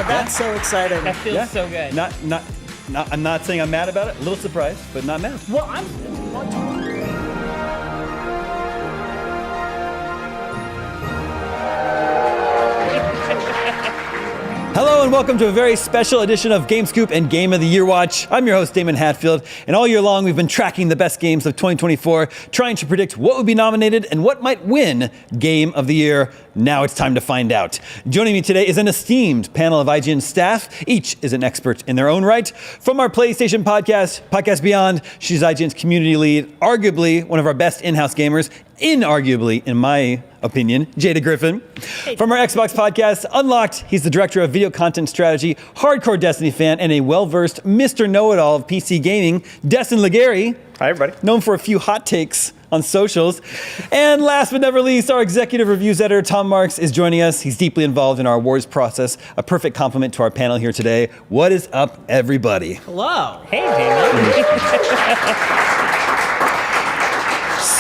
that's so exciting. That feels so good. I'm not saying I'm mad about it. A little surprised, but not mad. Well, I'm. Hello and welcome to a very special edition of Game Scoop and Game of the Year Watch. I'm your host, Damon Hatfield, and all year long we've been tracking the best games of 2024, trying to predict what would be nominated and what might win Game of the Year. Now it's time to find out. Joining me today is an esteemed panel of IGN staff. Each is an expert in their own right. From our PlayStation Podcast Beyond, she's IGN's community lead, arguably one of our best in-house gamers, inarguably, in my opinion, Jada Griffin. Hey. From our Xbox podcast, Unlocked, he's the director of video content strategy, hardcore Destiny fan, and a well-versed Mr. Know-It-All of PC gaming, Destin Legary. Hi, everybody. Known for a few hot takes on socials. And last but never least, our executive reviews editor, Tom Marks, is joining us. He's deeply involved in our awards process, a perfect compliment to our panel here today. What is up, everybody? Hello. Hey, Damon.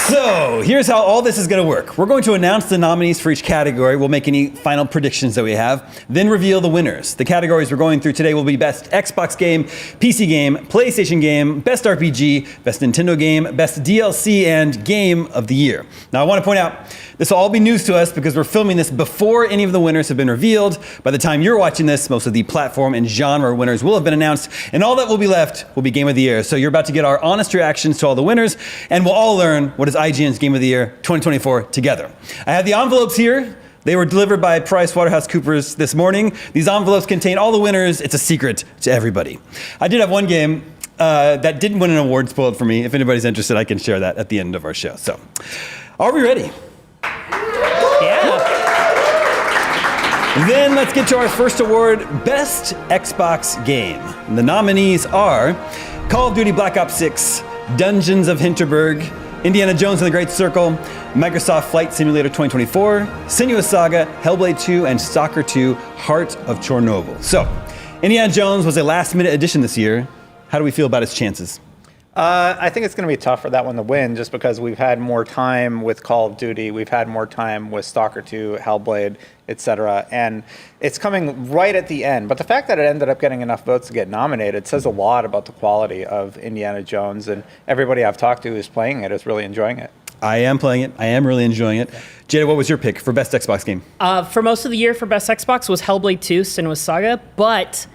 So, here's how all this is going to work. We're going to announce the nominees for each category. We'll make any final predictions that we have, then reveal the winners. The categories we're going through today will be Best Xbox Game, PC Game, PlayStation Game, Best RPG, Best Nintendo Game, Best DLC, and Game of the Year. Now, I want to point out, this will all be news to us because we're filming this before any of the winners have been revealed. By the time you're watching this, most of the platform and genre winners will have been announced, and all that will be left will be Game of the Year. So you're about to get our honest reactions to all the winners, and we'll all learn what is IGN's Game of the Year 2024 together. I have the envelopes here. They were delivered by PricewaterhouseCoopers this morning. These envelopes contain all the winners. It's a secret to everybody. I did have one game that didn't win an award spoiled for me. If anybody's interested, I can share that at the end of our show. So, are we ready? Yeah. Then let's get to our first award, Best Xbox Game. The nominees are Call of Duty Black Ops 6, Dungeons of Hinterberg, Indiana Jones and the Great Circle, Microsoft Flight Simulator 2024, Senua's Saga, Hellblade 2, and Stalker 2, Heart of Chernobyl. So, Indiana Jones was a last-minute addition this year. How do we feel about its chances? I think it's going to be tough for that one to win just because we've had more time with Call of Duty. We've had more time with Stalker 2, Hellblade, etc. And it's coming right at the end. But the fact that it ended up getting enough votes to get nominated says a lot about the quality of Indiana Jones. And everybody I've talked to who's playing it is really enjoying it. I am playing it. I am really enjoying it. Jada, what was your pick for Best Xbox Game? For most of the year for Best Xbox was Hellblade 2, Senua's Saga, but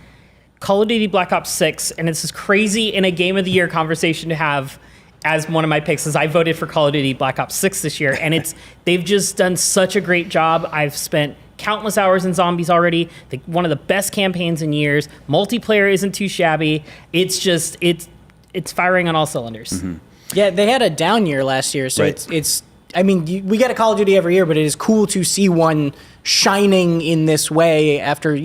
Call of Duty Black Ops 6, and it's crazy in a Game of the Year conversation to have as one of my picks, as I voted for Call of Duty Black Ops 6 this year, and they've just done such a great job. I've spent countless hours in Zombies already, one of the best campaigns in years. Multiplayer isn't too shabby. It's just, it's firing on all cylinders. Mm-hmm. Yeah, they had a down year last year, so right. it's I mean, we get a Call of Duty every year, but it is cool to see one shining in this way after,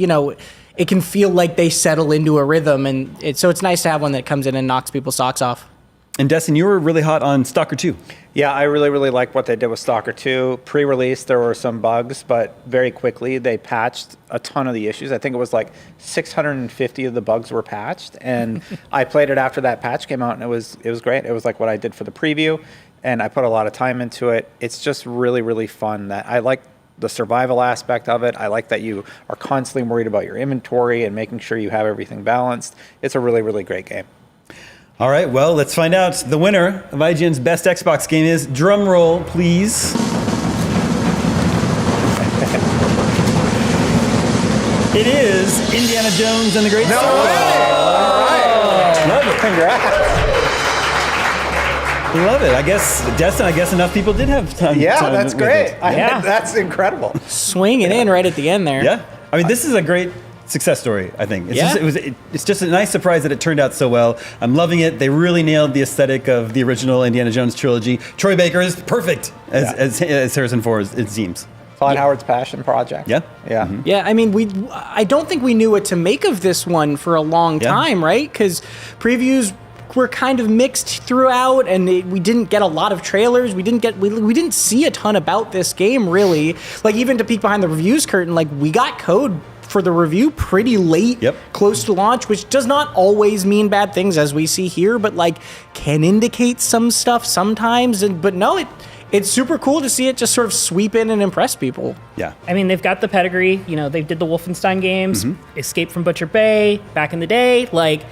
it can feel like they settle into a rhythm, and so it's nice to have one that comes in and knocks people's socks off. And Destin, you were really hot on Stalker 2. Yeah, I really, really like what they did with Stalker 2. Pre-release, there were some bugs, but very quickly they patched a ton of the issues. I think it was like 650 of the bugs were patched, and I played it after that patch came out, and it was great. It was like what I did for the preview, and I put a lot of time into it. It's just really, really fun. That I like the survival aspect of it. I like that you are constantly worried about your inventory and making sure you have everything balanced. It's a really, really great game. All right, well, let's find out. The winner of IGN's Best Xbox Game is, drum roll, please. It is Indiana Jones and the Great Circle. All right. Love it. Congrats. Love it. I guess, Destin, enough people did have time. Yeah, that's great. Yeah. That's incredible. Swinging in right at the end there. Yeah. I mean, this is a great success story, I think. Yeah. It's just a nice surprise that it turned out so well. I'm loving it. They really nailed the aesthetic of the original Indiana Jones trilogy. Troy Baker is perfect as Harrison Ford, it seems. Todd Howard's passion project. Yeah. Yeah. Mm-hmm. Yeah, I mean, I don't think we knew what to make of this one for a long time, right? Because previews were kind of mixed throughout, and we didn't get a lot of trailers. We didn't see a ton about this game, really. Like, even to peek behind the reviews curtain, like, we got code for the review pretty late, close to launch, which does not always mean bad things, as we see here, but like can indicate some stuff sometimes. But no, it's super cool to see it just sort of sweep in and impress people. Yeah. I mean, they've got the pedigree. You know, they did the Wolfenstein games, Escape from Butcher Bay back in the day. Like,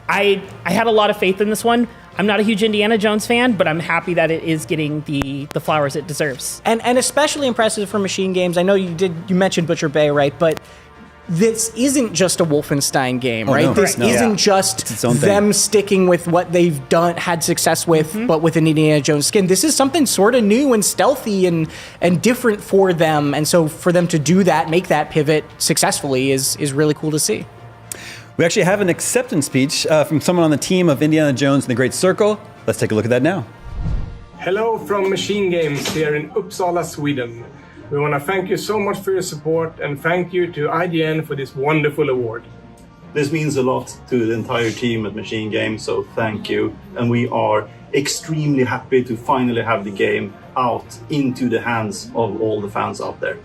I had a lot of faith in this one. I'm not a huge Indiana Jones fan, but I'm happy that it is getting the flowers it deserves. And especially impressive for Machine Games. I know you mentioned Butcher Bay, right? But this isn't just a Wolfenstein game, right? No. This isn't just its own them thing. sticking with what they've had success with, but with an Indiana Jones skin. This is something sort of new and stealthy and different for them. And so for them to do that, make that pivot successfully is really cool to see. We actually have an acceptance speech from someone on the team of Indiana Jones and the Great Circle. Let's take a look at that now. Hello from Machine Games here in Uppsala, Sweden. We want to thank you so much for your support and thank you to IGN for this wonderful award. This means a lot to the entire team at Machine Games, so thank you. And we are extremely happy to finally have the game out into the hands of all the fans out there.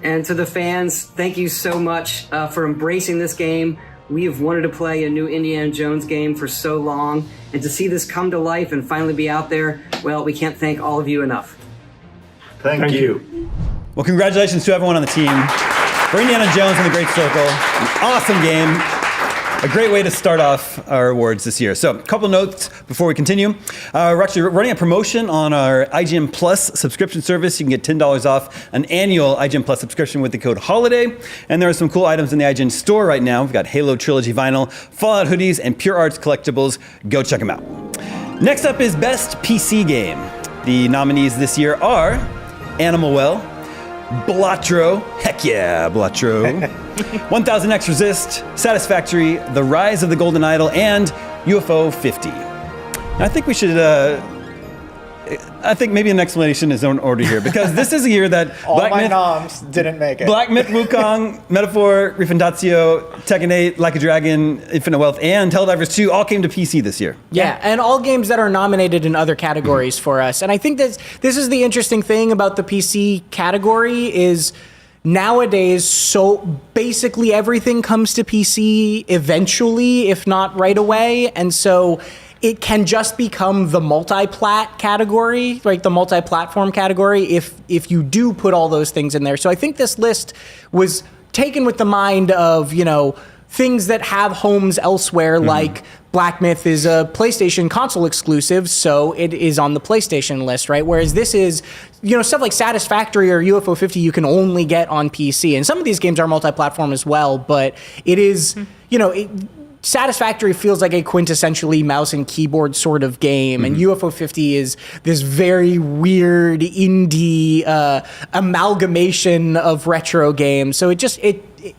And to the fans, thank you so much for embracing this game. We have wanted to play a new Indiana Jones game for so long, and to see this come to life and finally be out there, well, we can't thank all of you enough. Thank you. Well, congratulations to everyone on the team for Indiana Jones and the Great Circle. An awesome game. A great way to start off our awards this year. So, a couple notes before we continue. We're actually running a promotion on our IGN Plus subscription service. You can get $10 off an annual IGN Plus subscription with the code HOLIDAY. And there are some cool items in the IGN store right now. We've got Halo Trilogy vinyl, Fallout hoodies, and Pure Arts collectibles. Go check them out. Next up is Best PC Game. The nominees this year are Animal Well, Balatro, heck yeah, Balatro, 1000X Resist, Satisfactory, The Rise of the Golden Idol, and UFO 50. Now, I think we should, I think maybe an explanation is in order here, because this is a year that All my noms didn't make it. Black Myth Wukong, Metaphor, Refundatio, Tekken 8, Like a Dragon, Infinite Wealth, and Helldivers 2 all came to PC this year. Yeah, and all games that are nominated in other categories for us. And I think that this is the interesting thing about the PC category is nowadays, so basically everything comes to PC eventually, if not right away. And so it can just become the multi-plat category, like the multi-platform category, if you do put all those things in there. So I think this list was taken with the mind of, you know, things that have homes elsewhere, like Black Myth is a PlayStation console exclusive, so it is on the PlayStation list, right? Whereas this is, you know, stuff like Satisfactory or UFO 50 you can only get on PC. And some of these games are multi-platform as well, but it is, you know, Satisfactory feels like a quintessentially mouse and keyboard sort of game, and UFO 50 is this very weird indie amalgamation of retro games. So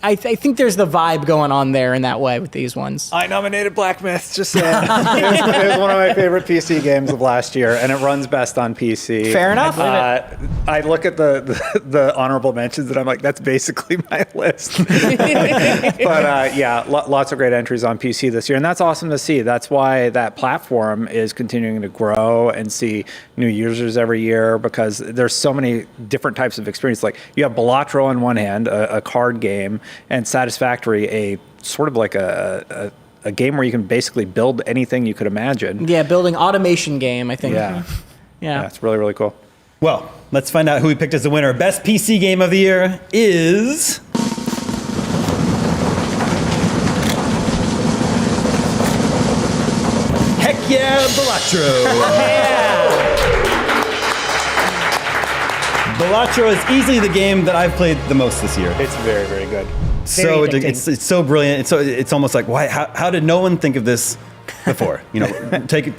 I think there's the vibe going on there in that way with these ones. I nominated Black Myth, just saying. It was one of my favorite PC games of last year, and it runs best on PC. Fair enough. I look at the honorable mentions, and I'm like, that's basically my list. But yeah, lots of great entries on PC this year, and that's awesome to see. That's why that platform is continuing to grow and see new users every year, because there's so many different types of experience. Like, you have Balatro on one hand, a card game, and Satisfactory, a sort of like a game where you can basically build anything you could imagine. Yeah, building automation game, I think. Yeah, it's really, really cool. Well, let's find out who we picked as the winner. Best PC game of the year is... Heck yeah, Balatro! Balatro is easily the game that I've played the most this year. It's very, very good. So Very addicting. it's so brilliant. It's almost like, why? How did no one think of this before? You know, take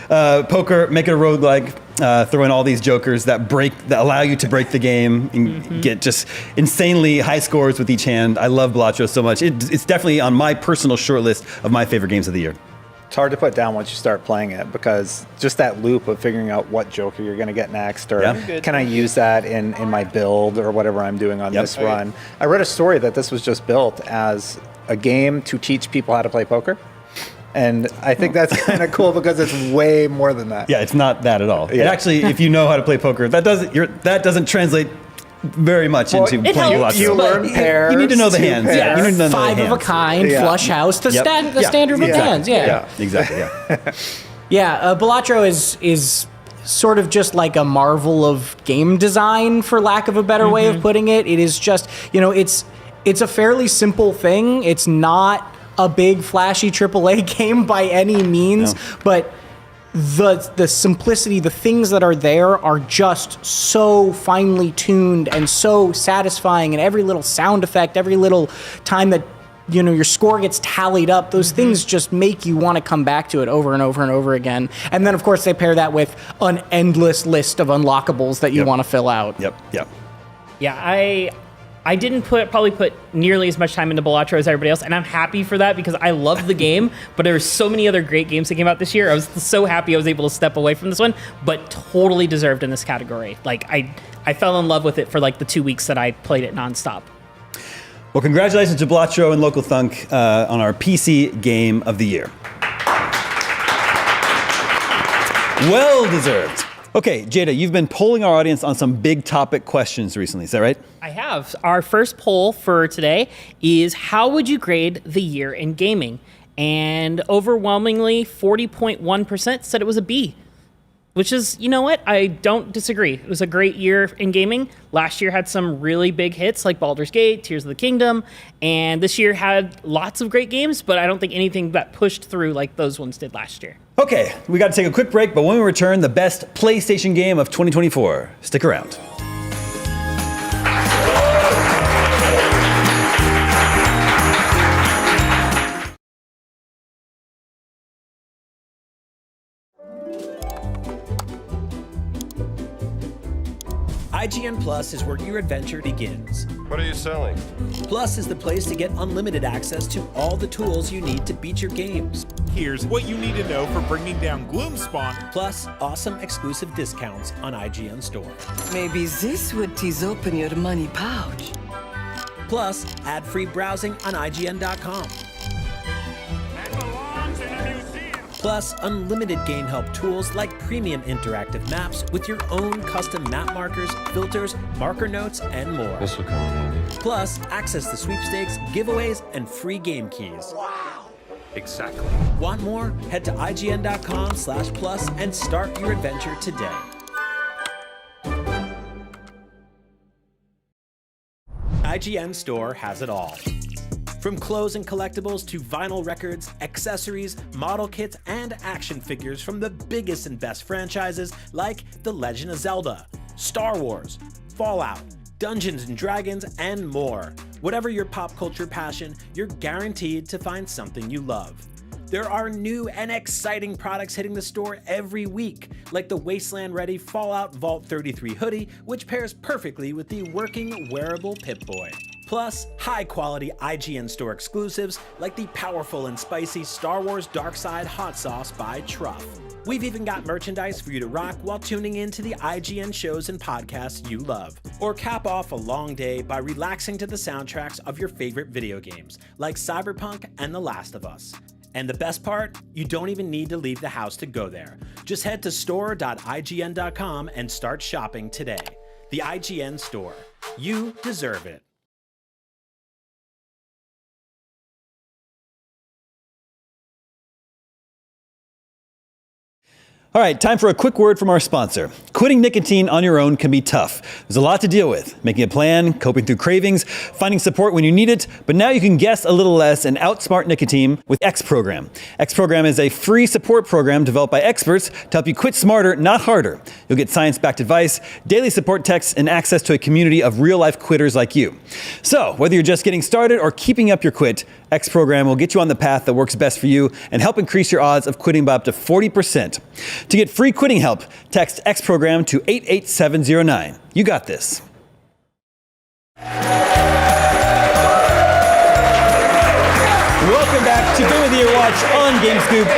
poker, make it a roguelike, throw in all these jokers that allow you to break the game and get just insanely high scores with each hand. I love Balatro so much. It's definitely on my personal short list of my favorite games of the year. It's hard to put down once you start playing it, because just that loop of figuring out what Joker you're going to get next, or can I use that in my build or whatever I'm doing on this run. I read a story that this was just built as a game to teach people how to play poker. And I think that's kind of cool, because it's way more than that. Yeah, it's not that at all. Yeah. And actually, if you know how to play poker, that doesn't translate very much into playing helps. Balatro. You learn pairs. You need to know the two hands. pairs. Yeah, you need to know the Five hands. of a kind, flush house, the standard of Exactly. hands. Yeah. Exactly. Yeah. Yeah, Balatro is sort of just like a marvel of game design, for lack of a better way of putting it. It is just, it's a fairly simple thing. It's not a big flashy AAA game by any means, but the simplicity, the things that are there are just so finely tuned and so satisfying, and every little sound effect, every little time that your score gets tallied up, those things just make you want to come back to it over and over and over again. And then of course they pair that with an endless list of unlockables that you want to fill out. Yeah, I didn't probably put nearly as much time into Balatro as everybody else, and I'm happy for that because I love the game, but there were so many other great games that came out this year. I was so happy I was able to step away from this one, but totally deserved in this category. Like, I fell in love with it for like the 2 weeks that I played it nonstop. Well, congratulations to Balatro and Local Thunk on our PC Game of the Year. Well deserved. Okay, Jada, you've been polling our audience on some big topic questions recently, is that right? I have. Our first poll for today is, how would you grade the year in gaming? And overwhelmingly, 40.1% said it was a B, which is, you know what? I don't disagree. It was a great year in gaming. Last year had some really big hits like Baldur's Gate, Tears of the Kingdom, and this year had lots of great games, but I don't think anything that pushed through like those ones did last year. Okay, we got to take a quick break, but when we return, the best PlayStation game of 2024. Stick around. IGN Plus is where your adventure begins. What are you selling? Plus is the place to get unlimited access to all the tools you need to beat your games. Here's what you need to know for bringing down Gloomspawn. Plus, awesome exclusive discounts on IGN Store. Maybe this would tease open your money pouch. Plus, ad-free browsing on IGN.com. Plus, unlimited game help tools like premium interactive maps with your own custom map markers, filters, marker notes, and more. This will come in handy. Plus, access to sweepstakes, giveaways, and free game keys. Wow! Exactly. Want more? Head to IGN.com/plus and start your adventure today. IGN Store has it all. From clothes and collectibles to vinyl records, accessories, model kits, and action figures from the biggest and best franchises like The Legend of Zelda, Star Wars, Fallout, Dungeons and Dragons, and more. Whatever your pop culture passion, you're guaranteed to find something you love. There are new and exciting products hitting the store every week, like the Wasteland-ready Fallout Vault 33 hoodie, which pairs perfectly with the working wearable Pip-Boy. Plus, high-quality IGN Store exclusives like the powerful and spicy Star Wars Darkside Hot Sauce by Truff. We've even got merchandise for you to rock while tuning in to the IGN shows and podcasts you love. Or cap off a long day by relaxing to the soundtracks of your favorite video games, like Cyberpunk and The Last of Us. And the best part? You don't even need to leave the house to go there. Just head to store.ign.com and start shopping today. The IGN Store. You deserve it. All right, time for a quick word from our sponsor. Quitting nicotine on your own can be tough. There's a lot to deal with. Making a plan, coping through cravings, finding support when you need it. But now you can guess a little less and outsmart nicotine with X Program. X Program is a free support program developed by experts to help you quit smarter, not harder. You'll get science-backed advice, daily support texts, and access to a community of real-life quitters like you. So, whether you're just getting started or keeping up your quit, X Program will get you on the path that works best for you and help increase your odds of quitting by up to 40%. To get free quitting help, text X Program to 88709. You got this. Welcome back to Game of the Year Watch on GameScoop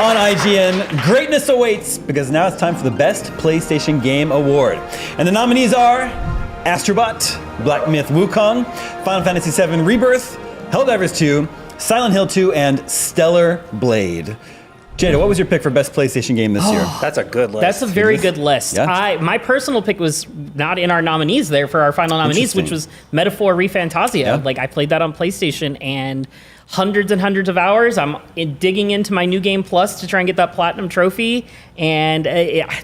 on IGN. Greatness awaits because now it's time for the Best PlayStation Game Award. And the nominees are Astrobot, Black Myth Wukong, Final Fantasy VII Rebirth, Helldivers 2, Silent Hill 2, and Stellar Blade. Jada, what was your pick for best PlayStation game this year? That's a good list. That's a very good list. Yeah. My personal pick was not in our nominees there for our final nominees, which was Metaphor ReFantasia. Yeah. Like, I played that on PlayStation, and hundreds and hundreds of hours. I'm digging into my New Game Plus to try and get that platinum trophy, and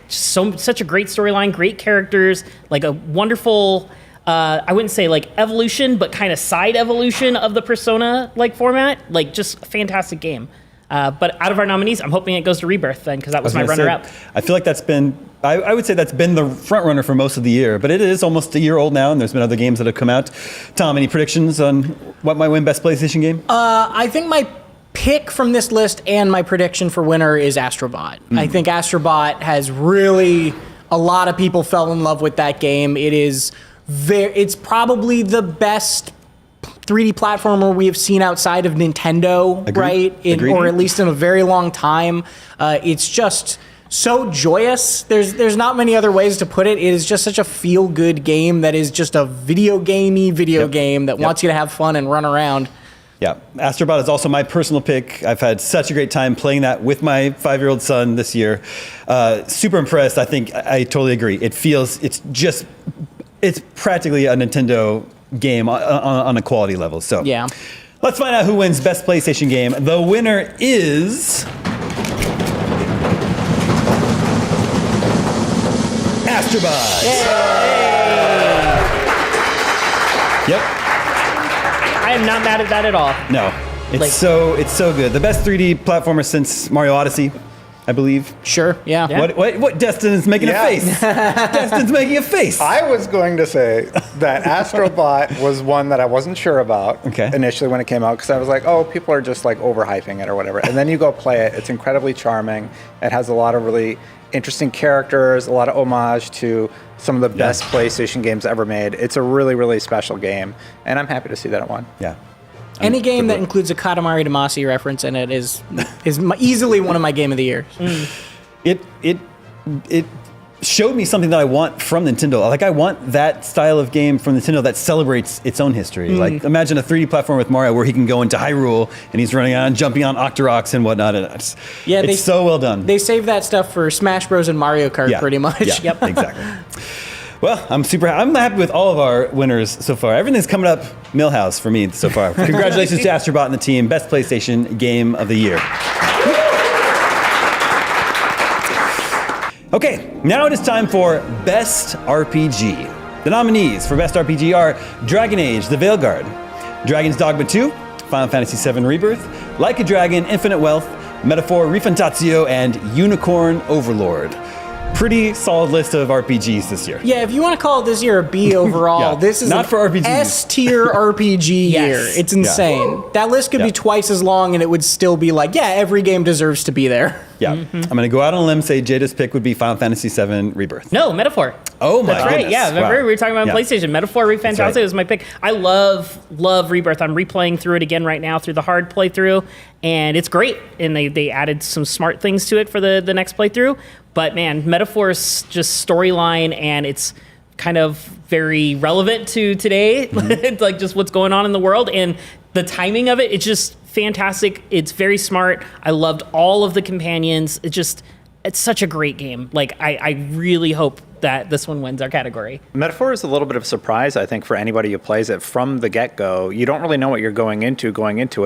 such a great storyline, great characters, like a wonderful. I wouldn't say like evolution, but kind of side evolution of the Persona like format. Like, just a fantastic game. But out of our nominees, I'm hoping it goes to Rebirth then, because that was my runner-up. I feel like that's been, I would say that's been the front runner for most of the year, but it is almost a year old now, and there's been other games that have come out. Tom, any predictions on what might win best PlayStation game? I think my pick from this list and my prediction for winner is Astrobot. I think Astrobot has really, a lot of people fell in love with that game. It's probably the best 3D platformer we have seen outside of Nintendo, Agreed. right? Or at least in a very long time. It's just so joyous. There's not many other ways to put it. It is just such a feel-good game that is just a video game that wants you to have fun and run around. Yeah, Astrobot is also my personal pick. I've had such a great time playing that with my 5-year-old son this year. Super impressed. I think I totally agree. It's practically a Nintendo game on a quality level. So yeah, let's find out who wins best PlayStation game. The winner is Astrobot. Yep. I am not mad at that at all. No, it's so good. The best 3D platformer since Mario Odyssey, I believe. Sure. Yeah. What? Destin's making a face. Destin's making a face. I was going to say that Astrobot was one that I wasn't sure about initially when it came out, because I was like, oh, people are just like overhyping it or whatever. And then you go play it. It's incredibly charming. It has a lot of really interesting characters, a lot of homage to some of the best PlayStation games ever made. It's a really, really special game, and I'm happy to see that it won. Yeah. Any game that includes a Katamari Damacy reference in it is easily one of my game of the year. It showed me something that I want from Nintendo. Like, I want that style of game from Nintendo that celebrates its own history. Like, imagine a 3D platform with Mario where he can go into Hyrule and he's running on, jumping on Octoroks and whatnot. And it's so well done. They saved that stuff for Smash Bros. And Mario Kart pretty much. Yeah, yep. Exactly. Well, I'm happy with all of our winners so far. Everything's coming up Millhouse for me so far. Congratulations to Astrobot and the team. Best PlayStation Game of the Year. Okay, now it is time for Best RPG. The nominees for Best RPG are Dragon Age: The Veilguard, Dragon's Dogma 2, Final Fantasy VII Rebirth, Like a Dragon: Infinite Wealth, Metaphor ReFantasia, and Unicorn Overlord. Pretty solid list of RPGs this year. Yeah, if you want to call it this year a B overall, this is not for RPGs. S-tier RPG year. It's insane. That list could be twice as long and it would still be like, every game deserves to be there. Yeah. I'm going to go out on a limb, say Jada's pick would be Final Fantasy VII Rebirth. No, Metaphor. Oh my That's right. goodness. Yeah, remember we were talking about PlayStation. Metaphor ReFantasia right. was my pick. I love Rebirth. I'm replaying through it again right now through the hard playthrough, and it's great. And they added some smart things to it for the next playthrough. But man, Metaphor's just storyline, and it's kind of very relevant to today, like just what's going on in the world, and the timing of it. It's just fantastic. It's very smart. I loved all of the companions. It's such a great game. Like, I really hope that this one wins our category. Metaphor is a little bit of a surprise, I think, for anybody who plays it from the get-go. You don't really know what you're going into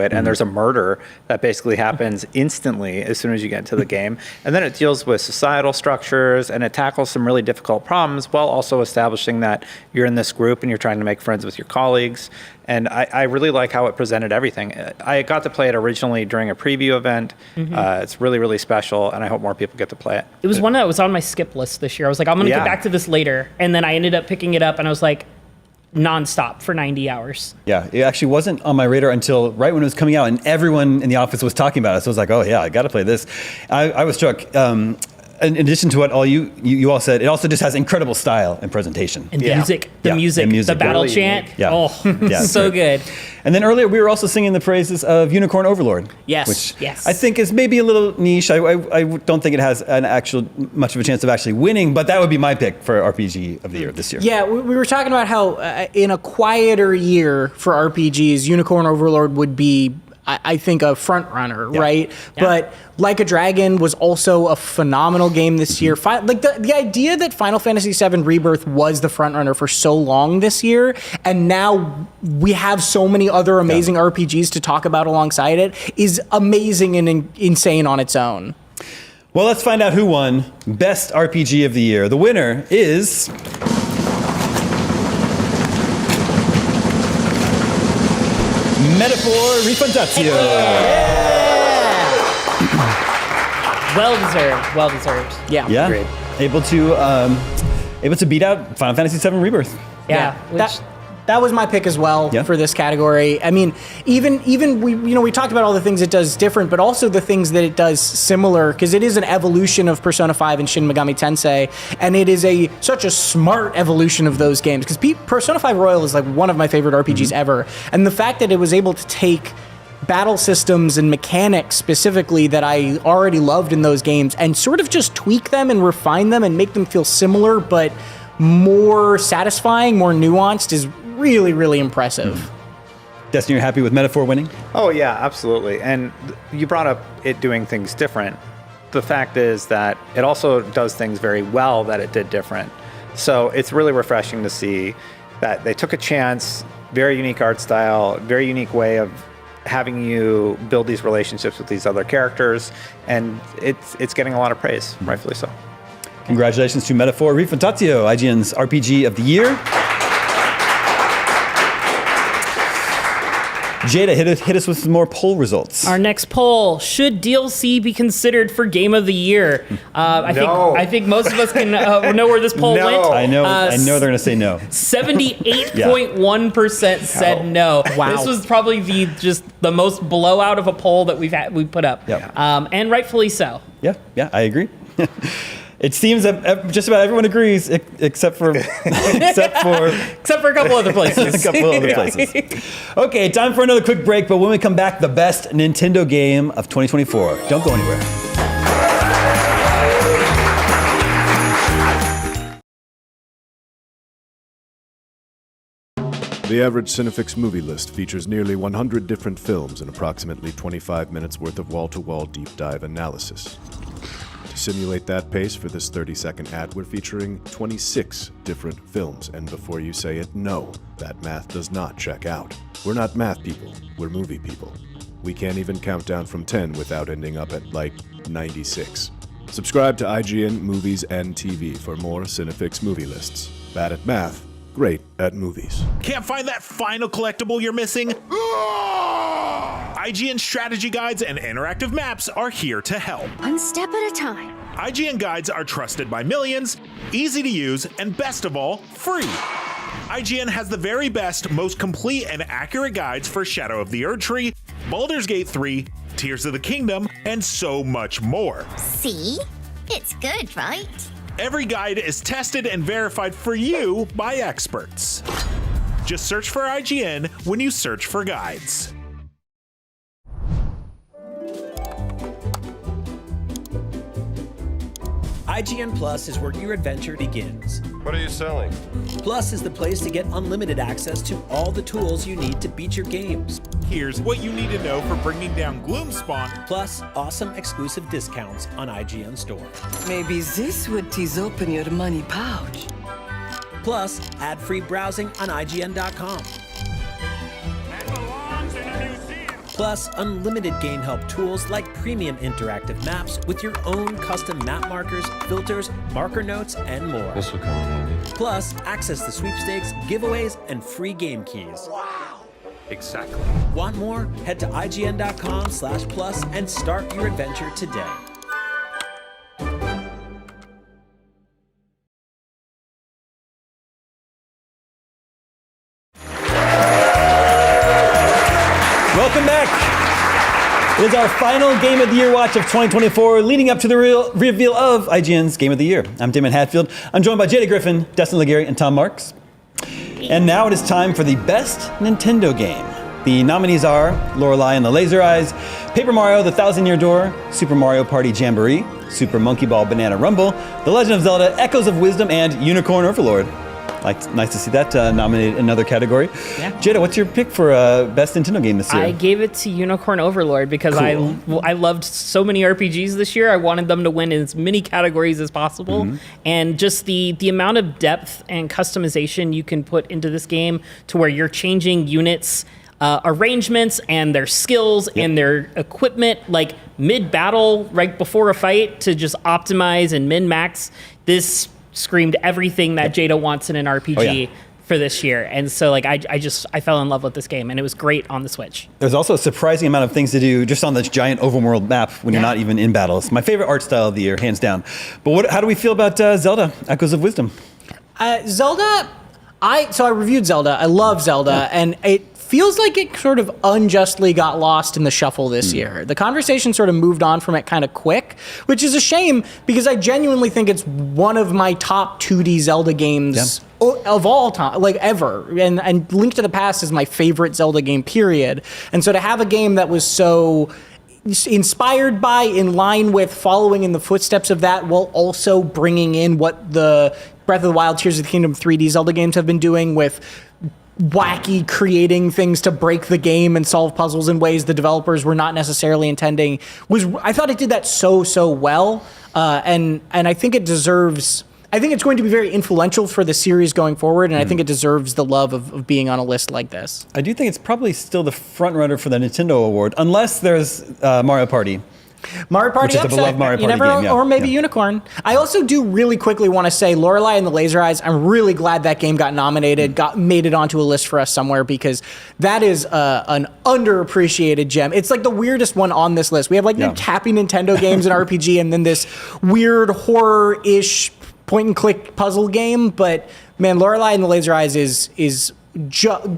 it, and there's a murder that basically happens instantly as soon as you get into the game. And then it deals with societal structures, and it tackles some really difficult problems while also establishing that you're in this group and you're trying to make friends with your colleagues. And I really like how it presented everything. I got to play it originally during a preview event. It's really, really special, and I hope more people get to play it. It was one that was on my skip list this year. I was like, I'm going to get back to this later. And then I ended up picking it up, and I was like, nonstop for 90 hours. Yeah, it actually wasn't on my radar until right when it was coming out, and everyone in the office was talking about it. So I was like, oh yeah, I got to play this. I was struck. In addition to what all you all said, it also just has incredible style and presentation. And music, the music, the battle really chant. Yeah. Oh, so good. And then earlier we were also singing the praises of Unicorn Overlord. Yes. Which I think is maybe a little niche. I don't think it has an actual much of a chance of actually winning, but that would be my pick for RPG of the year this year. Yeah, we were talking about how in a quieter year for RPGs, Unicorn Overlord would be I think, a front runner, right? But Like a Dragon was also a phenomenal game this year. Like the idea that Final Fantasy VII Rebirth was the front runner for so long this year, and now we have so many other amazing RPGs to talk about alongside it, is amazing and insane on its own. Well, let's find out who won Best RPG of the Year. The winner is... Metaphor Refundatio. Well deserved. Yeah. Yeah. Agreed. Able to beat out Final Fantasy VII Rebirth. Yeah. That was my pick as well for this category. I mean, even we talked about all the things it does different, but also the things that it does similar, because it is an evolution of Persona 5 and Shin Megami Tensei, and it is such a smart evolution of those games. Because Persona 5 Royal is like one of my favorite RPGs ever, and the fact that it was able to take battle systems and mechanics specifically that I already loved in those games and sort of just tweak them and refine them and make them feel similar but more satisfying, more nuanced is really, really impressive. Destiny, you're happy with Metaphor winning? Oh, yeah, absolutely. And you brought up it doing things different. The fact is that it also does things very well that it did different. So it's really refreshing to see that they took a chance, very unique art style, very unique way of having you build these relationships with these other characters, and it's getting a lot of praise, rightfully so. Congratulations to Metaphor Refundatio, IGN's RPG of the Year. Jada, hit us with some more poll results. Our next poll: should DLC be considered for Game of the Year? I think most of us can know where this poll went. I know they're going to say no. 78.1% said no. Wow. This was probably the most blowout of a poll that we put up. Yep. And rightfully so. Yeah, I agree. It seems that just about everyone agrees, except for a couple other places. Okay, time for another quick break, but when we come back, the best Nintendo game of 2024. Don't go anywhere. The average Cinefix movie list features nearly 100 different films and approximately 25 minutes worth of wall-to-wall deep dive analysis. To simulate that pace for this 30-second ad, we're featuring 26 different films, and before you say it, no, that math does not check out. We're not math people, we're movie people. We can't even count down from 10 without ending up at, 96. Subscribe to IGN Movies and TV for more Cinefix movie lists. Bad at math, great at movies. Can't find that final collectible you're missing? IGN strategy guides and interactive maps are here to help. One step at a time. IGN guides are trusted by millions, easy to use, and best of all, free. IGN has the very best, most complete and accurate guides for Shadow of the Erdtree, Baldur's Gate 3, Tears of the Kingdom, and so much more. See? It's good, right? Every guide is tested and verified for you by experts. Just search for IGN when you search for guides. IGN Plus is where your adventure begins. What are you selling? Plus is the place to get unlimited access to all the tools you need to beat your games. Here's what you need to know for bringing down Gloomspawn. Plus awesome exclusive discounts on IGN Store. Maybe this would tease open your money pouch. Plus ad-free browsing on IGN.com. Plus, unlimited game help tools like premium interactive maps with your own custom map markers, filters, marker notes, and more. This will come in handy. Plus, access to sweepstakes, giveaways, and free game keys. Wow! Exactly. Want more? Head to IGN.com/plus and start your adventure today. Welcome back. It is our final Game of the Year watch of 2024, leading up to the reveal of IGN's Game of the Year. I'm Damon Hatfield. I'm joined by Jada Griffin, Destiny Legary, and Tom Marks. And now it is time for the best Nintendo game. The nominees are Lorelei and the Laser Eyes, Paper Mario: The Thousand Year Door, Super Mario Party Jamboree, Super Monkey Ball Banana Rumble, The Legend of Zelda: Echoes of Wisdom, and Unicorn Overlord. Nice to see that nominated in another category. Yeah. Jada, what's your pick for best Nintendo game this year? I gave it to Unicorn Overlord because I loved so many RPGs this year. I wanted them to win in as many categories as possible. And just the amount of depth and customization you can put into this game to where you're changing units, arrangements and their skills and their equipment, like mid-battle, right before a fight, to just optimize and min-max. This screamed everything that Jada wants in an RPG for this year. And so like I fell in love with this game, and it was great on the Switch. There's also a surprising amount of things to do just on this giant overworld map when you're not even in battle. It's my favorite art style of the year, hands down. But how do we feel about Zelda, Echoes of Wisdom? Zelda, I reviewed Zelda. I love Zelda, and it feels like it sort of unjustly got lost in the shuffle this year. The conversation sort of moved on from it kind of quick, which is a shame because I genuinely think it's one of my top 2D Zelda games of all time, like ever. And Link to the Past is my favorite Zelda game, period. And so to have a game that was so inspired by, in line with, following in the footsteps of that, while also bringing in what the Breath of the Wild, Tears of the Kingdom 3D Zelda games have been doing with wacky creating things to break the game and solve puzzles in ways the developers were not necessarily intending, I thought it did that so well, and I think it deserves. I think it's going to be very influential for the series going forward, and I think it deserves the love of being on a list like this. I do think it's probably still the front runner for the Nintendo award, unless there's Mario Party. Mario Party, which is the beloved Mario Party game, or maybe Unicorn. I also do really quickly want to say Lorelei and the Laser Eyes. I'm really glad that game got nominated, made it onto a list for us somewhere, because that is an underappreciated gem. It's like the weirdest one on this list. We have like happy Nintendo games and RPG, and then this weird horror-ish point-and-click puzzle game. But man, Lorelei and the Laser Eyes is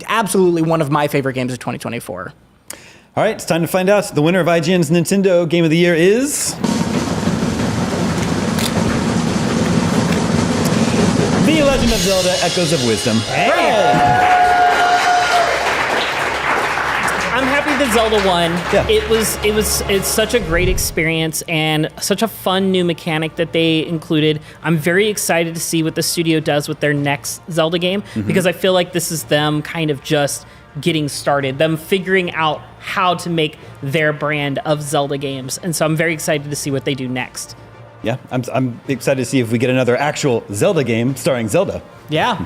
absolutely one of my favorite games of 2024. All right, it's time to find out. The winner of IGN's Nintendo Game of the Year is The Legend of Zelda: Echoes of Wisdom. I'm happy that Zelda won. It's such a great experience and such a fun new mechanic that they included. I'm very excited to see what the studio does with their next Zelda game, because I feel like this is them kind of just getting started, them figuring out how to make their brand of Zelda games. And so I'm very excited to see what they do next. Yeah, I'm excited to see if we get another actual Zelda game starring Zelda. Yeah.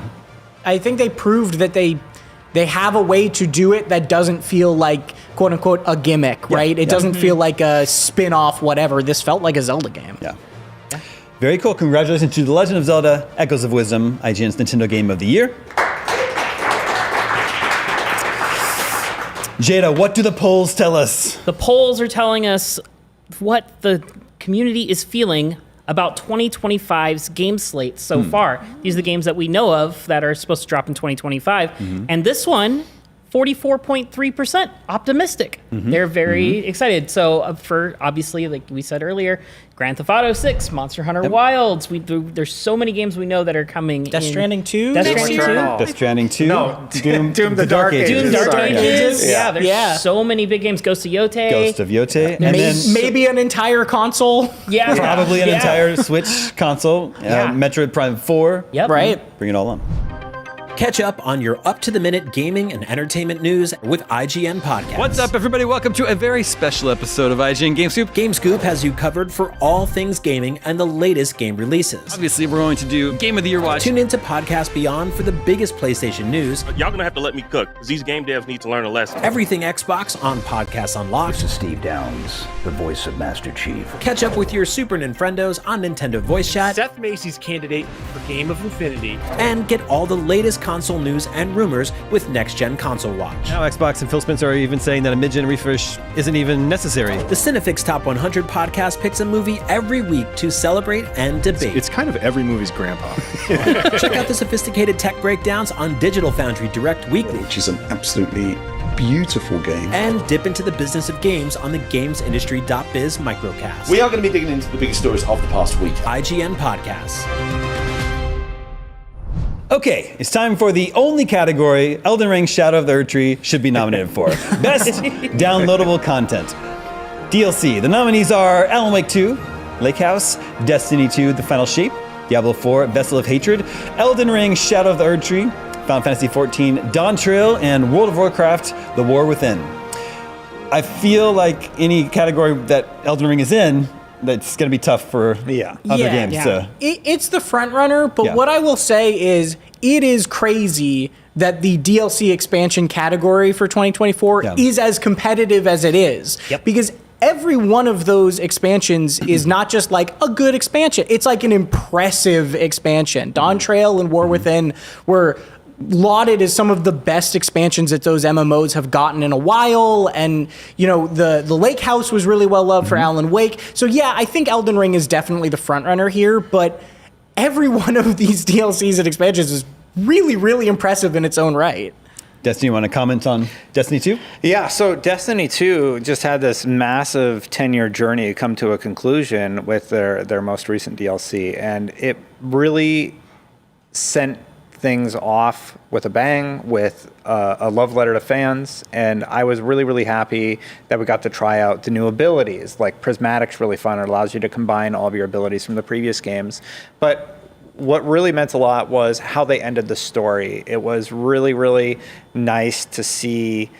I think they proved that they have a way to do it that doesn't feel like, quote unquote, a gimmick, right? It doesn't feel like a spin-off, whatever. This felt like a Zelda game. Yeah. Very cool. Congratulations to The Legend of Zelda: Echoes of Wisdom, IGN's Nintendo Game of the Year. Jada, what do the polls tell us? The polls are telling us what the community is feeling about 2025's game slate so far. These are the games that we know of that are supposed to drop in 2025. And this one, 44.3% optimistic. They're very excited. So for, obviously, like we said earlier, Grand Theft Auto 6, Monster Hunter Wilds. There's so many games we know that are coming. Death Stranding 2? Death Stranding 2? No. Doom the Dark Ages. Doom Dark Sorry. Ages. Yeah, there's so many big games. Ghost of Yote. And maybe an entire console. Yeah. Probably an entire Switch console. Metroid Prime 4. Yep. Right. Bring it all on. Catch up on your up-to-the-minute gaming and entertainment news with IGN Podcast. What's up, everybody? Welcome to a very special episode of IGN Game Scoop. Game Scoop has you covered for all things gaming and the latest game releases. Obviously, we're going to do Game of the Year watch. Tune into Podcast Beyond for the biggest PlayStation news. Y'all gonna have to let me cook, because these game devs need to learn a lesson. Everything Xbox on Podcast Unlocked. This is Steve Downs, the voice of Master Chief. Catch up with your Super Nintendos on Nintendo Voice Chat. Seth Macy's candidate for Game of Infinity. And get all the latest console news and rumors with Next Gen Console Watch. Now Xbox and Phil Spencer are even saying that a mid-gen refresh isn't even necessary. The Cinefix Top 100 podcast picks a movie every week to celebrate and debate. It's kind of every movie's grandpa. Check out the sophisticated tech breakdowns on Digital Foundry Direct Weekly, which is an absolutely beautiful game. And dip into the business of games on the GamesIndustry.biz microcast. We are going to be digging into the biggest stories of the past week. IGN Podcasts. Okay, it's time for the only category Elden Ring Shadow of the Erdtree should be nominated for. Best downloadable content. DLC. The nominees are Alan Wake 2, Lake House, Destiny 2, The Final Shape, Diablo 4, Vessel of Hatred, Elden Ring, Shadow of the Erdtree, Final Fantasy XIV, Dawn Trail, and World of Warcraft, The War Within. I feel like any category that Elden Ring is in, that's going to be tough for other games. Yeah. It's the front runner, but what I will say is it is crazy that the DLC expansion category for 2024 is as competitive as it is. Because every one of those expansions is not just like a good expansion. It's like an impressive expansion. Dawn Trail and War Within were lauded as some of the best expansions that those MMOs have gotten in a while. And, you know, the Lake House was really well loved for Alan Wake. So yeah, I think Elden Ring is definitely the front runner here, but every one of these DLCs and expansions is really, really impressive in its own right. Destiny, you want to comment on Destiny 2? Yeah, so Destiny 2 just had this massive 10-year journey come to a conclusion with their most recent DLC, and it really sent things off with a bang, with a love letter to fans, and I was really, really happy that we got to try out the new abilities. Like Prismatic's really fun. It allows you to combine all of your abilities from the previous games. But what really meant a lot was how they ended the story. It was really, really nice to see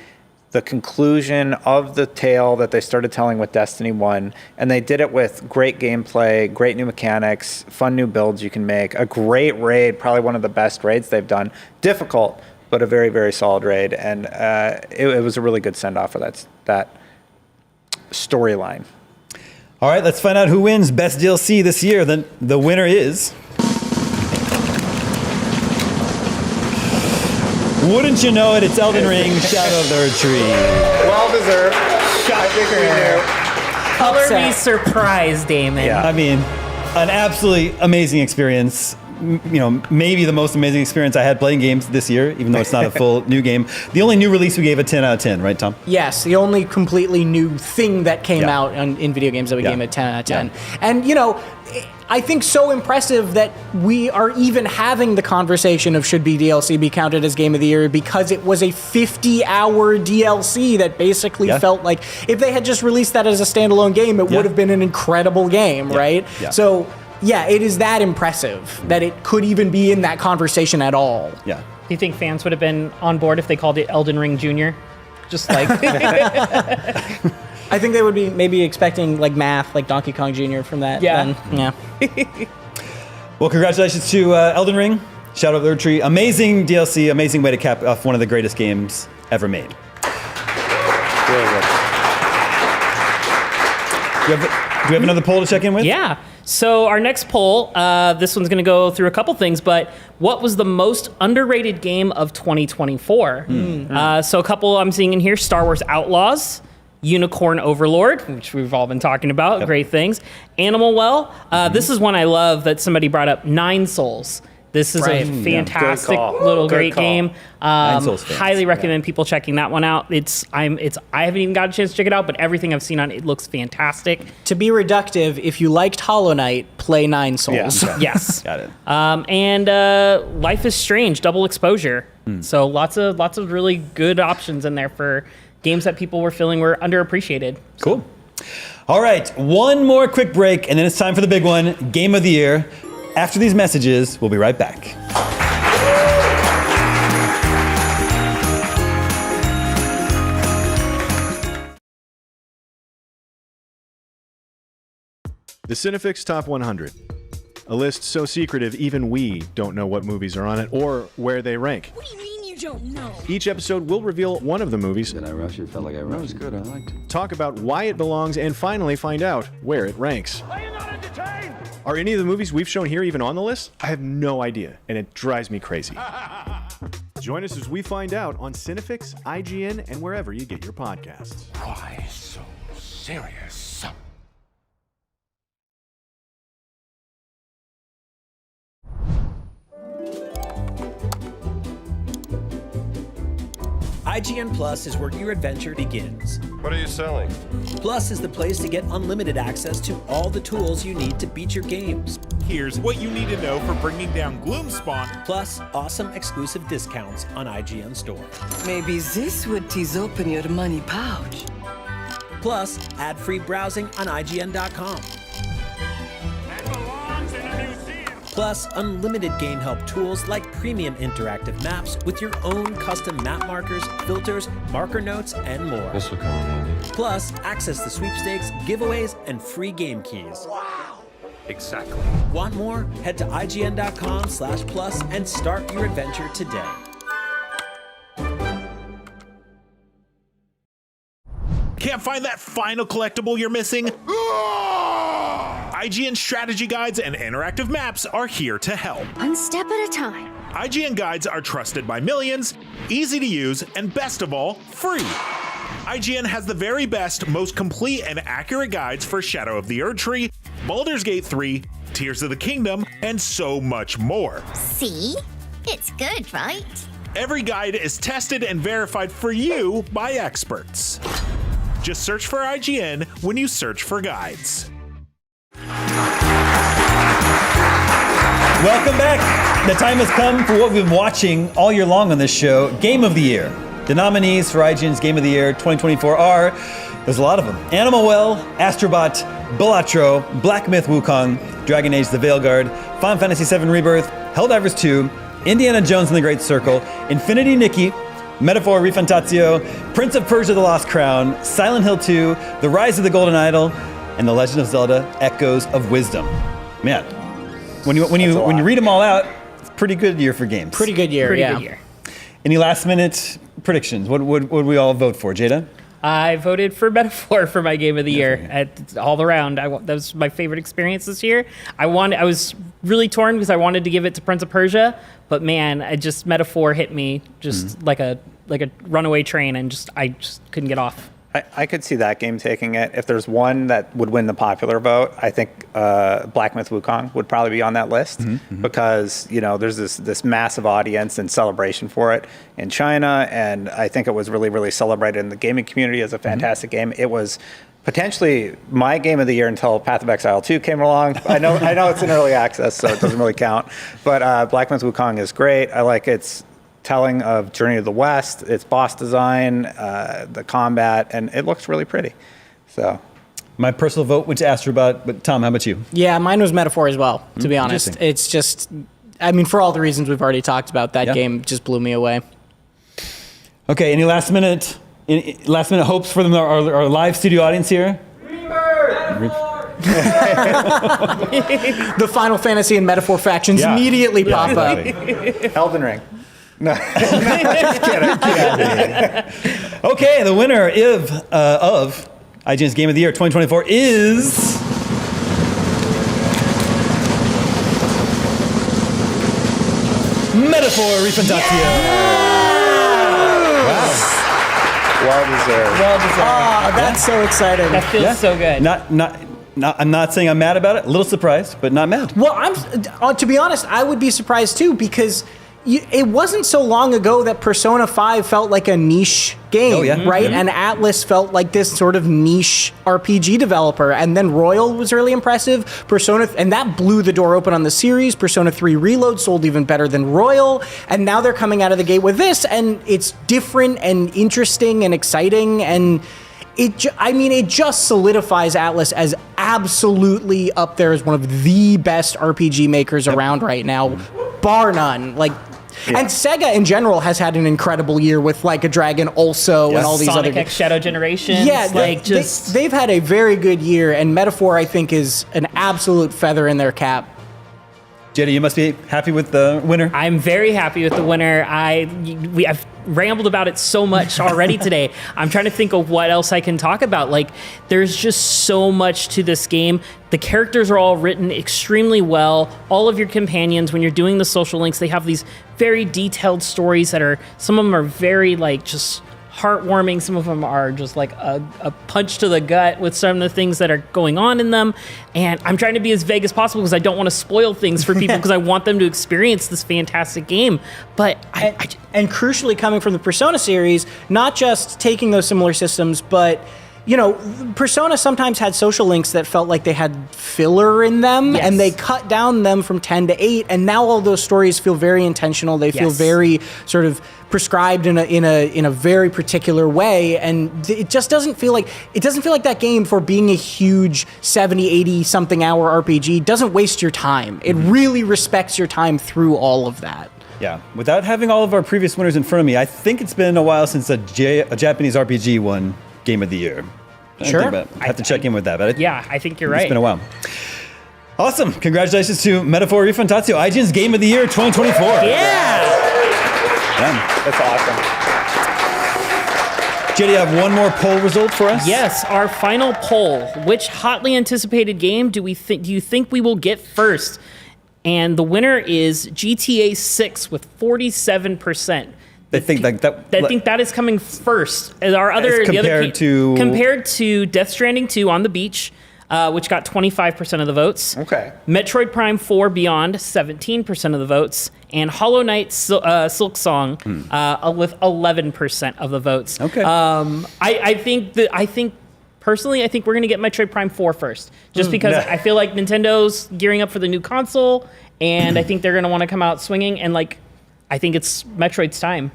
the conclusion of the tale that they started telling with Destiny 1, and they did it with great gameplay, great new mechanics, fun new builds you can make, a great raid, probably one of the best raids they've done. Difficult, but a very, very solid raid, and it was a really good send-off for that storyline. All right, let's find out who wins Best DLC this year. Then the winner is... Wouldn't you know it, it's Elden Ring, Shadow of the Erdtree. Well deserved. I think we knew. Color me surprised, Damon. Yeah. I mean, an absolutely amazing experience. You know, maybe the most amazing experience I had playing games this year, even though it's not a full new game. The only new release we gave a 10 out of 10, right, Tom? Yes, the only completely new thing that came out in video games that we gave a 10 out of 10. And, you know, I think so impressive that we are even having the conversation of should DLC be counted as Game of the Year, because it was a 50-hour DLC that basically felt like if they had just released that as a standalone game, it would have been an incredible game, right? So, yeah, it is that impressive that it could even be in that conversation at all. Yeah. Do you think fans would have been on board if they called it Elden Ring Jr.? Just like... I think they would be maybe expecting like math, like Donkey Kong Jr. from that. Yeah. Well, congratulations to Elden Ring, Shadow of the Erdtree. Amazing DLC, amazing way to cap off one of the greatest games ever made. Really good. Do we have another poll to check in with? Yeah. So our next poll, this one's going to go through a couple things, but what was the most underrated game of 2024? So a couple I'm seeing in here: Star Wars Outlaws, Unicorn Overlord, which we've all been talking about, great things. Animal Well, this is one I love that somebody brought up, Nine Souls. This is a fantastic little great game. Highly recommend people checking that one out. I haven't even got a chance to check it out, but everything I've seen on it looks fantastic. To be reductive, if you liked Hollow Knight, play Nine Souls. Yes. Got it. And Life is Strange, Double Exposure. So lots of really good options in there for games that people were feeling were underappreciated. Cool. All right, one more quick break, and then it's time for the big one, Game of the Year. After these messages, we'll be right back. The Cinefix Top 100. A list so secretive even we don't know what movies are on it or where they rank. What do you mean you don't know? Each episode will reveal one of the movies. Did I rush it? Felt like I rushed. That was good. I liked it. Talk about why it belongs and finally find out where it ranks. Are you not entertained? Are any of the movies we've shown here even on the list? I have no idea, and it drives me crazy. Join us as we find out on Cinefix, IGN, and wherever you get your podcasts. Why so serious? IGN Plus is where your adventure begins. What are you selling? Plus is the place to get unlimited access to all the tools you need to beat your games. Here's what you need to know for bringing down Gloomspawn. Plus, awesome exclusive discounts on IGN Store. Maybe this would tease open your money pouch. Plus, ad-free browsing on IGN.com. And belongs in a museum. Plus, unlimited game help tools like premium interactive maps with your own custom map markers, filters, marker notes, and more. This will come in handy. Plus, access to sweepstakes, giveaways, and free game keys. Wow. Exactly. Want more? Head to IGN.com/plus and start your adventure today. Can't find that final collectible you're missing? IGN strategy guides and interactive maps are here to help. One step at a time. IGN guides are trusted by millions, easy to use, and best of all, free. IGN has the very best, most complete and accurate guides for Shadow of the Erdtree, Baldur's Gate 3, Tears of the Kingdom, and so much more. See? It's good, right? Every guide is tested and verified for you by experts. Just search for IGN when you search for guides. Welcome back. The time has come for what we've been watching all year long on this show, Game of the Year. The nominees for IGN's Game of the Year 2024 are, there's a lot of them, Animal Well, Astrobot, Balatro, Black Myth Wukong, Dragon Age The Veilguard, Final Fantasy VII Rebirth, Helldivers 2, Indiana Jones and the Great Circle, Infinity Nikki, Metaphor Refantatio, Prince of Persia The Lost Crown, Silent Hill 2, The Rise of the Golden Idol, and The Legend of Zelda Echoes of Wisdom. Man, when you read them all out, it's a pretty good year for games. Pretty good year, Pretty good year. Any last minute predictions? What would we all vote for, Jada? I voted for Metaphor for my Game of the Year all around. That was my favorite experience this year. I was really torn because I wanted to give it to Prince of Persia, but man, Metaphor hit me just like a runaway train, and I just couldn't get off. I could see that game taking it. If there's one that would win the popular vote, I think Black Myth Wukong would probably be on that list because there's this massive audience and celebration for it in China, and I think it was really, really celebrated in the gaming community as a fantastic game. It was potentially my Game of the Year until Path of Exile 2 came along. I know it's in early access, so it doesn't really count. But Black Myth Wukong is great. I like its telling of Journey to the West, its boss design, the combat, and it looks really pretty. So, my personal vote went to Astrobot, but Tom, how about you? Yeah, mine was Metaphor as well, to be honest. It's just, for all the reasons we've already talked about, that game just blew me away. Okay, any last minute hopes for our live studio audience here? The Final Fantasy and Metaphor factions immediately pop up. Elden Ring. No, just kidding. Okay, the winner of IGN's Game of the Year 2024 is Metaphor Refantatio. Wow. Well deserved. Oh, that's so exciting. That feels so good. I'm not saying I'm mad about it. A little surprised, but not mad. Well, to be honest, I would be surprised too, because it wasn't so long ago that Persona 5 felt like a niche game, right? And Atlas felt like this sort of niche RPG developer. And then Royal was really impressive. And that blew the door open on the series. Persona 3 Reload sold even better than Royal. And now they're coming out of the gate with this, and it's different and interesting and exciting. And it just solidifies Atlas as absolutely up there as one of the best RPG makers around right now, bar none. And Sega in general has had an incredible year with Like a Dragon also and all these Sonic other X Shadow Generations. Yeah, they've had a very good year, and Metaphor I think is an absolute feather in their cap. Jedi, you must be happy with the winner. I'm very happy with the winner. I've rambled about it so much already today. I'm trying to think of what else I can talk about. There's just so much to this game. The characters are all written extremely well. All of your companions, when you're doing the social links, they have these very detailed stories that some of them are very just heartwarming. Some of them are just like a punch to the gut with some of the things that are going on in them. And I'm trying to be as vague as possible because I don't want to spoil things for people because I want them to experience this fantastic game. But and crucially, coming from the Persona series, not just taking those similar systems, but you know, Persona sometimes had social links that felt like they had filler in them, and they cut down them from 10 to 8, and now all those stories feel very intentional. They feel very sort of prescribed in a very particular way, and it just doesn't feel like that game, for being a huge 70, 80 something hour RPG, doesn't waste your time. It really respects your time through all of that. Yeah, without having all of our previous winners in front of me, I think it's been a while since a Japanese RPG won Game of the Year. Sure. I have to check in with that. But I think you're right. It's been a while. Awesome. Congratulations to Metaphor Refuntatio, IGN's Game of the Year 2024. Yeah. That's awesome. Jay, do you have one more poll result for us? Yes, our final poll. Which hotly anticipated game do you think we will get first? And the winner is GTA 6 with 47%. I think that is coming first. Compared to Death Stranding 2 on the beach, which got 25% of the votes. Okay. Metroid Prime 4 Beyond, 17% of the votes, and Hollow Knight Silk Song with 11% of the votes. Okay. Personally, I think we're going to get Metroid Prime 4 first, just because I feel like Nintendo's gearing up for the new console, and I think they're going to want to come out swinging, and I think it's Metroid's time.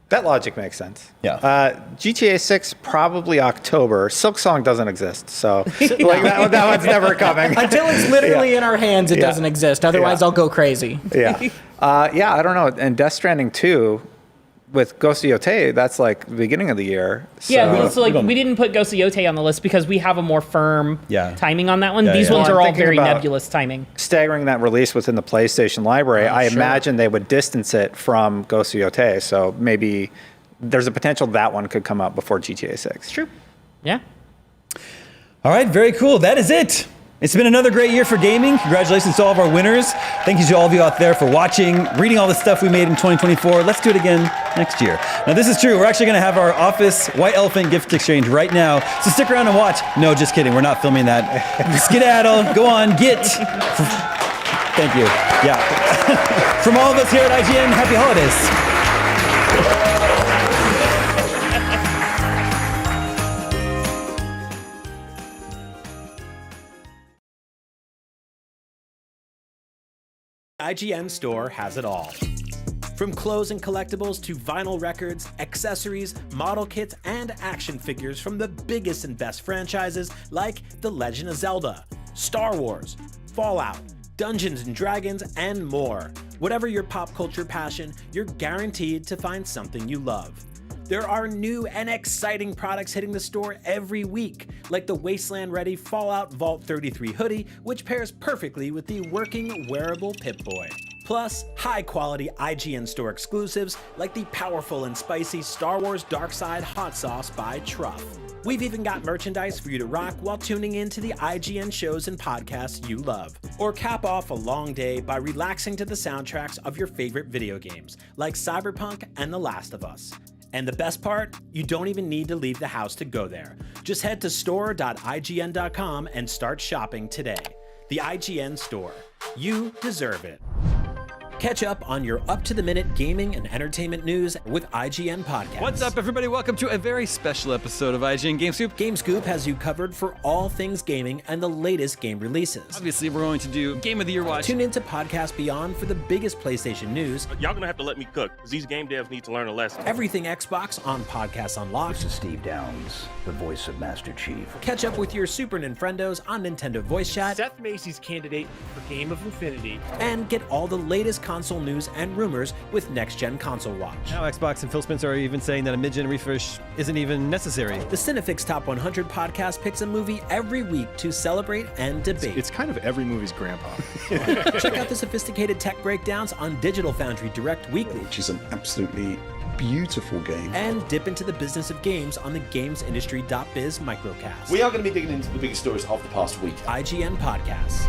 That logic makes sense. Yeah. GTA 6 probably October. Silk Song doesn't exist, so that one's never coming until it's literally in our hands. It doesn't exist. Otherwise, I'll go crazy. Yeah. I don't know. And Death Stranding 2 with Ghost of Yotei, that's like the beginning of the year. So. Yeah, so we didn't put Ghost of Yotei on the list because we have a more firm timing on that one. These ones are all very nebulous timing. Staggering that release within the PlayStation library, I imagine they would distance it from Ghost of Yotei. So maybe there's a potential that one could come out before GTA 6. True. Yeah. All right, very cool. That is it. It's been another great year for gaming. Congratulations to all of our winners. Thank you to all of you out there for watching, reading all the stuff we made in 2024. Let's do it again next year. Now, this is true. We're actually going to have our office White Elephant gift exchange right now. So stick around and watch. No, just kidding. We're not filming that. Skedaddle. Go on. Get. Thank you. Yeah. From all of us here at IGN, happy holidays. IGN store has it all. From clothes and collectibles to vinyl records, accessories, model kits, and action figures from the biggest and best franchises like The Legend of Zelda, Star Wars, Fallout, Dungeons and Dragons, and more. Whatever your pop culture passion, you're guaranteed to find something you love. There are new and exciting products hitting the store every week, like the Wasteland-ready Fallout Vault 33 hoodie, which pairs perfectly with the working wearable Pip-Boy. Plus, high-quality IGN store exclusives like the powerful and spicy Star Wars Darkside Hot Sauce by Truff. We've even got merchandise for you to rock while tuning in to the IGN shows and podcasts you love. Or cap off a long day by relaxing to the soundtracks of your favorite video games, like Cyberpunk and The Last of Us. And the best part, you don't even need to leave the house to go there. Just head to store.ign.com and start shopping today. The IGN Store. You deserve it. Catch up on your up-to-the-minute gaming and entertainment news with IGN Podcast. What's up, everybody? Welcome to a very special episode of IGN Game Scoop. Game Scoop has you covered for all things gaming and the latest game releases. Obviously, we're going to do Game of the Year Watch. Tune into Podcast Beyond for the biggest PlayStation news. Y'all gonna have to let me cook, because these game devs need to learn a lesson. Everything Xbox on Podcast Unlocked. This is Steve Downes, the voice of Master Chief. Catch up with your Super Nintendos on Nintendo Voice Chat. Seth Macy's candidate for Game of Infinity. And get all the latest console news and rumors with Next Gen Console Watch. Now Xbox and Phil Spencer are even saying that a mid-gen refresh isn't even necessary. The Cinefix Top 100 podcast picks a movie every week to celebrate and debate. It's kind of every movie's grandpa. Check out the sophisticated tech breakdowns on Digital Foundry Direct Weekly. Which is an absolutely beautiful game. And dip into the business of games on the GamesIndustry.biz microcast. We are going to be digging into the biggest stories of the past week. IGN Podcasts.